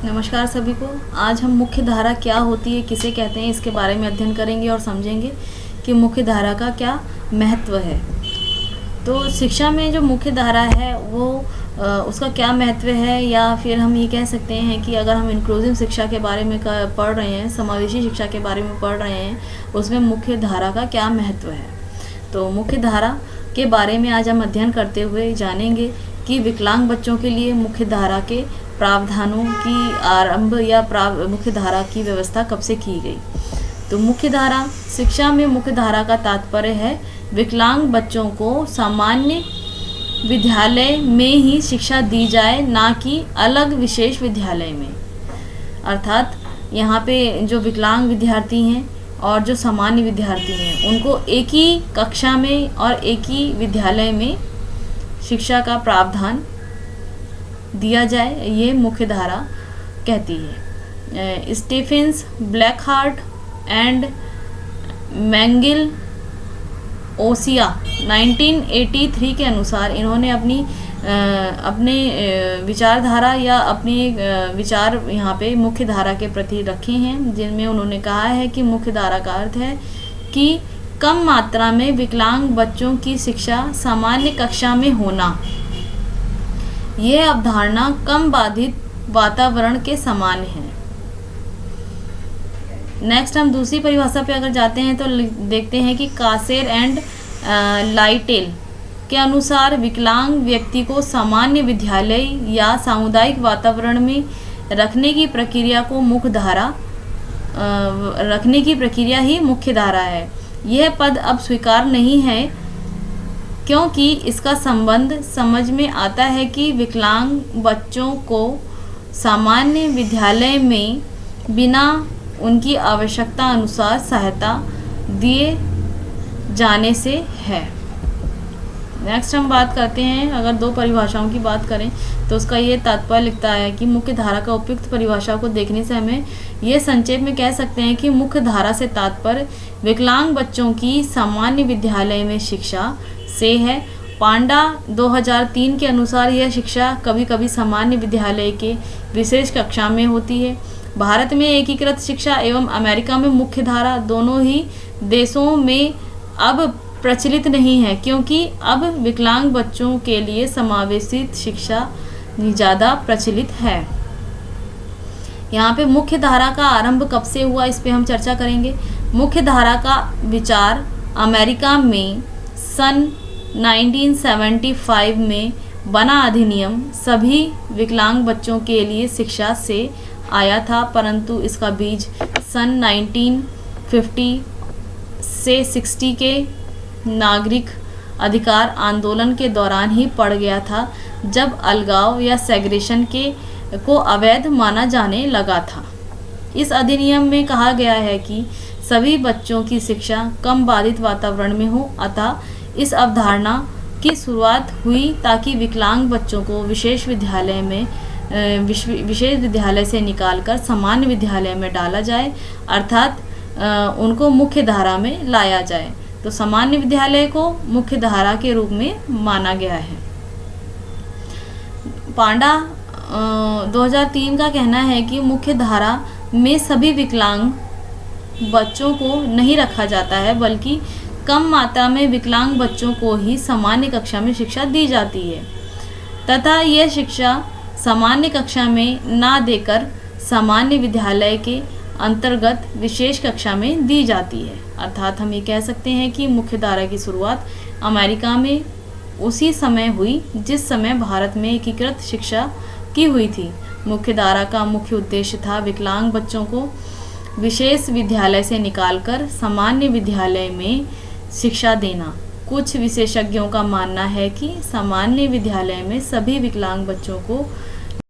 नमस्कार सभी को। आज हम मुख्य धारा क्या होती है, किसे कहते हैं, इसके बारे में अध्ययन करेंगे और समझेंगे कि मुख्य धारा का क्या महत्व है। तो शिक्षा में जो मुख्य धारा है वो उसका क्या महत्व है, या फिर हम ये कह सकते हैं कि अगर हम इंक्लूसिव शिक्षा के बारे में पढ़ रहे हैं, समावेशी शिक्षा के बारे में पढ़ रहे हैं, उसमें मुख्य धारा का क्या महत्व है। तो मुख्य धारा के बारे में आज हम अध्ययन करते हुए जानेंगे कि विकलांग बच्चों के लिए मुख्य धारा के प्रावधानों की आरंभ या मुख्य धारा की व्यवस्था कब से की गई। तो मुख्य धारा शिक्षा में मुख्य धारा का तात्पर्य है विकलांग बच्चों को सामान्य विद्यालय में ही शिक्षा दी जाए, ना कि अलग विशेष विद्यालय में। अर्थात यहाँ पे जो विकलांग विद्यार्थी हैं और जो सामान्य विद्यार्थी हैं उनको एक ही कक्षा में और एक ही विद्यालय में शिक्षा का प्रावधान दिया जाए, ये मुख्य धारा कहती है। स्टीफेंस, ब्लैकहार्ट एंड मैंगिल ओसिया 1983 के अनुसार इन्होंने अपने विचारधारा या अपने विचार यहाँ पे मुख्य धारा के प्रति रखे हैं, जिनमें उन्होंने कहा है कि मुख्य धारा का अर्थ है कि कम मात्रा में विकलांग बच्चों की शिक्षा सामान्य कक्षा में होना। यह अवधारणा कम बाधित वातावरण के समान है। नेक्स्ट हम दूसरी परिभाषा पे अगर जाते हैं तो देखते हैं कि कासेर एंड लाइटेल के अनुसार विकलांग व्यक्ति को सामान्य विद्यालय या सामुदायिक वातावरण में रखने की प्रक्रिया ही मुख्य धारा है। यह पद अब स्वीकार नहीं है क्योंकि इसका संबंध समझ में आता है कि विकलांग बच्चों को सामान्य विद्यालय में बिना उनकी आवश्यकता अनुसार सहायता दिए जाने से है। नेक्स्ट हम बात करते हैं, अगर दो परिभाषाओं की बात करें तो उसका ये तात्पर्य लिखता है कि मुख्य धारा का उपयुक्त परिभाषा को देखने से हमें ये संक्षेप में कह सकते हैं कि मुख्य धारा से तात्पर्य विकलांग बच्चों की सामान्य विद्यालय में शिक्षा से है। पांडा 2003 के अनुसार यह शिक्षा कभी कभी सामान्य विद्यालय के विशेष कक्षा में होती है। भारत में एकीकृत शिक्षा एवं अमेरिका में मुख्य धारा दोनों ही देशों में अब प्रचलित नहीं है, क्योंकि अब विकलांग बच्चों के लिए समावेशित शिक्षा ज़्यादा प्रचलित है। यहाँ पे मुख्य धारा का आरंभ कब से हुआ, इस पे हम चर्चा करेंगे। मुख्य धारा का विचार अमेरिका में सन 1975 में बना अधिनियम सभी विकलांग बच्चों के लिए शिक्षा से आया था, परंतु इसका बीज सन 1950 से 60 के नागरिक अधिकार आंदोलन के दौरान ही पड़ गया था, जब अलगाव या सेग्रेगेशन को अवैध माना जाने लगा था। इस अधिनियम में कहा गया है कि सभी बच्चों की शिक्षा कम बाधित वातावरण में हो, अतः इस अवधारणा की शुरुआत हुई ताकि विकलांग बच्चों को विशेष विद्यालय से निकालकर सामान्य विद्यालय में डाला जाए, अर्थात उनको मुख्य धारा में लाया जाए। तो सामान्य विद्यालय को मुख्य धारा के रूप में माना गया है। पांडा 2003 का कहना है कि मुख्य धारा में सभी विकलांग बच्चों को नहीं रखा जाता है, बल्कि कम मात्रा में विकलांग बच्चों को ही सामान्य कक्षा में शिक्षा दी जाती है, तथा यह शिक्षा सामान्य कक्षा में ना देकर सामान्य विद्यालय के अंतर्गत विशेष कक्षा में दी जाती है। अर्थात हम ये कह सकते हैं कि मुख्य धारा की शुरुआत अमेरिका में उसी समय हुई जिस समय भारत में एकीकृत शिक्षा की हुई थी। मुख्य धारा का मुख्य उद्देश्य था विकलांग बच्चों को विशेष विद्यालय से निकालकर सामान्य विद्यालय में शिक्षा देना। कुछ विशेषज्ञों का मानना है कि सामान्य विद्यालय में सभी विकलांग बच्चों को